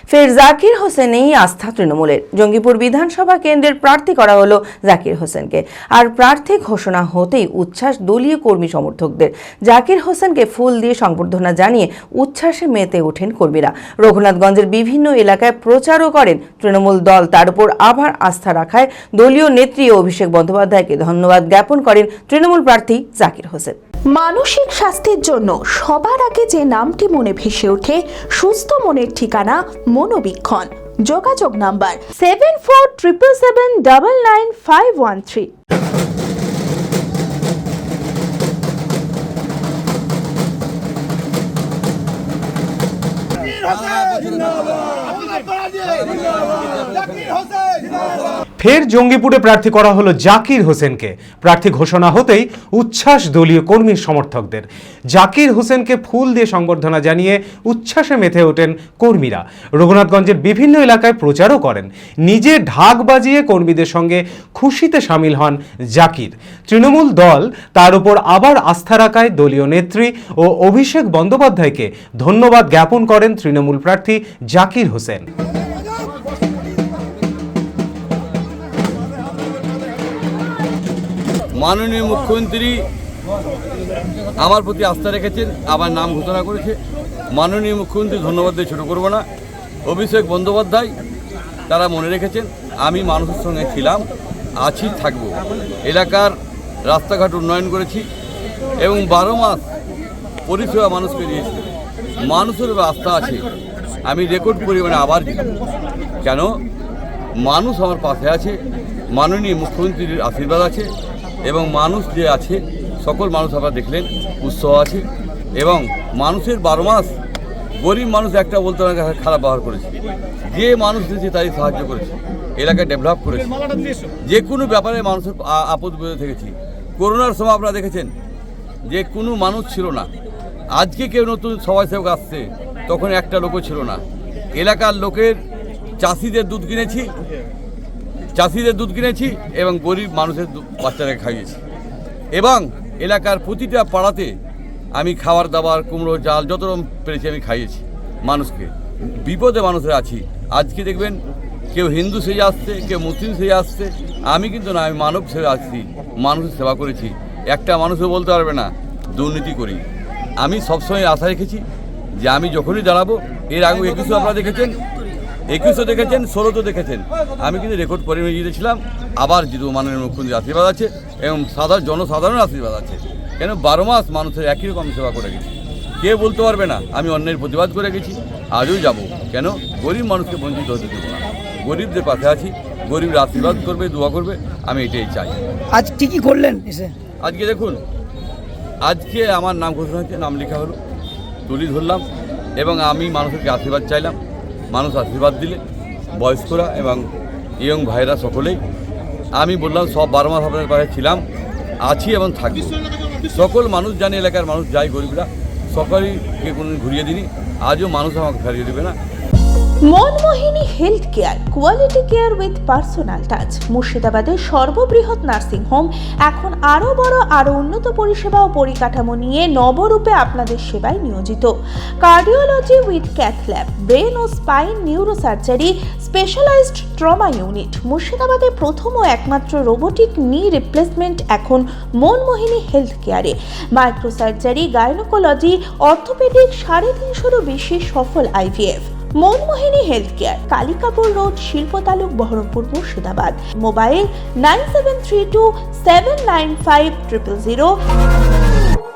ফের জাকির হোসেনেই আস্থা তৃণমূলের। জঙ্গিপুর বিধানসভা কেন্দ্রের প্রার্থী করা হলো জাকির হোসেনকে। আর প্রার্থী ঘোষণা হতেই উচ্ছ্বাস দলীয় কর্মী সমর্থকদের। জাকির হোসেনকে ফুল দিয়ে সংবর্ধনা জানিয়ে উচ্ছ্বাসে মেতে ওঠেন কর্মীরা। রঘুনাথগঞ্জের বিভিন্ন এলাকায় প্রচারও করেন তৃণমূল দল। তার উপর আবার আস্থা রাখায় দলীয় নেত্রী অভিষেক বন্দ্যোপাধ্যায়কে ধন্যবাদ জ্ঞাপন করেন তৃণমূল প্রার্থী জাকির হোসেন। মানসিক স্বাস্থ্যের জন্য সবার আগে যে নামটি মনে ভেসে ওঠে, সুস্থ মনের ঠিকানা মনোবীক্ষণ। যোগাযোগ নাম্বার 7477799513। ফের জঙ্গিপুরে প্রার্থী করা হলো জাকির হোসেনকে। প্রার্থী ঘোষণা হতেই উচ্ছ্বাস দলীয় কর্মী সমর্থকদের। জাকির হোসেনকে ফুল দিয়ে সংবর্ধনা জানিয়ে উচ্ছ্বাসে মেতে ওঠেন কর্মীরা। রঘুনাথগঞ্জের বিভিন্ন এলাকায় প্রচারও করেন। নিজে ঢাক বাজিয়ে কর্মীদের সঙ্গে খুশিতে সামিল হন জাকির। তৃণমূল দল তার উপর আবার আস্থা রাখায় দলীয় নেত্রী ও অভিষেক বন্দ্যোপাধ্যায়কে ধন্যবাদ জ্ঞাপন করেন তৃণমূল প্রার্থী জাকির হোসেন। মাননীয় মুখ্যমন্ত্রী আমার প্রতি আস্থা রেখেছেন, আবার নাম ঘোষণা করেছে। মাননীয় মুখ্যমন্ত্রী ধন্যবাদ দিয়ে ছোটো করবো না। অভিষেক বন্দ্যোপাধ্যায় তারা মনে রেখেছেন আমি মানুষের সঙ্গে ছিলাম, আছি, থাকব। এলাকার রাস্তাঘাট উন্নয়ন করেছি এবং 12 মাস পরিষেবা মানুষকে দিয়েছি। মানুষের আস্থা আছে, আমি রেকর্ড পরিমাণে আবার জিতব। কেন? মানুষ আমার পাশে আছে, মাননীয় মুখ্যমন্ত্রীর আশীর্বাদ আছে এবং মানুষ যে আছে সকল মানুষ আপনারা দেখলেন উৎসাহ আছে। এবং মানুষের 12 মাস গরিব মানুষ একটা বলতে খারাপ ব্যবহার করেছে, যে মানুষ দিয়েছে তাই সাহায্য করেছে, এলাকায় ডেভেলপ করেছে। যে কোনো ব্যাপারে মানুষের আপদ বিপদে থেকেছি। করোনার সময় আপনারা দেখেছেন যে কোনো মানুষ ছিল না। আজকে কেউ নতুন সমাজসেবক আসছে, তখন একটা লোকও ছিল না। এলাকার লোকের চাষিদের দুধ কিনেছি এবং গরিব মানুষের বাচ্চারাকে খাইয়েছি। এবং এলাকার প্রতিটা পাড়াতে আমি খাবার দাবার, কুমড়ো চাল যত রকম পেরেছি আমি খাইয়েছি মানুষকে। বিপদে মানুষের আছি। আজকে দেখবেন কেউ হিন্দু সেজে আসছে, কেউ মুসলিম সেজে আসছে, আমি কিন্তু না, আমি মানব সেজে আসছি, মানুষের সেবা করেছি। একটা মানুষও বলতে পারবে না দুর্নীতি করি। আমি সবসময় আশা রেখেছি যে আমি যখনই দাঁড়াবো, এর আগে 21 আপনারা দেখেছেন, 21 দেখেছেন, 16 দেখেছেন, আমি কিন্তু রেকর্ড পরিমাণে জিতেছিলাম। আবার জিতব, মাননীয় মুখ্যমন্ত্রীর আশীর্বাদ আছে এবং জনসাধারণের আশীর্বাদ আছে। কেন? 12 মাস মানুষের একই রকম সেবা করে গেছি। কে বলতে পারবে না আমি অন্যের প্রতিবাদ করে গেছি, আজও যাব। কেন? গরিব মানুষকে বঞ্চিত হতে দেবো না। গরিবদের পাশে আছি, গরিবরা আশীর্বাদ করবে, দোয়া করবে, আমি এটাই চাই। আজ কি করলেন? আজকে দেখুন, আজকে আমার নাম ঘোষণা হচ্ছে, নাম লেখা হলো, তুলি ধরলাম এবং আমি মানুষেরকে আশীর্বাদ চাইলাম। মানুষ আশীর্বাদ দিলে, বয়স্করা এবং ইয়ং ভাইরা সকলেই, আমি বললাম সব 12 মাস আপনাদের পাশে ছিলাম, আছি এবং থাকি। সকল মানুষ জানে, এলাকার মানুষ যায়, গরিবরা সকলেইকে কোনোদিন ঘুরিয়ে দিনি, আজও মানুষ আমাকে ছাড়িয়ে দেবে না। Manmohini health care, quality care with personal touch. মুর্শিদাবাদের সর্ববৃহৎ নার্সিং হোম এখন আরও বড়, আরও উন্নত পরিষেবা ও পরিকাঠামো নিয়ে নবরূপে আপনাদের সেবায় নিয়োজিত। Cardiology with cath lab, brain ও spine neuro surgery, specialised trauma unit. মুর্শিদাবাদে প্রথম ও একমাত্র রোবোটিক নি রিপ্লেসমেন্ট এখন মনমোহিনী হেলথ কেয়ারে। মাইক্রো সার্জারি, গাইনোকোলজি, অর্থোপেডিক, 350-এরও বেশি সফল IVF। Manmohini health care, Kalikapur road, শিল্পতালুক, বহরমপুর, মুর্শিদাবাদ। মোবাইল 9732795000।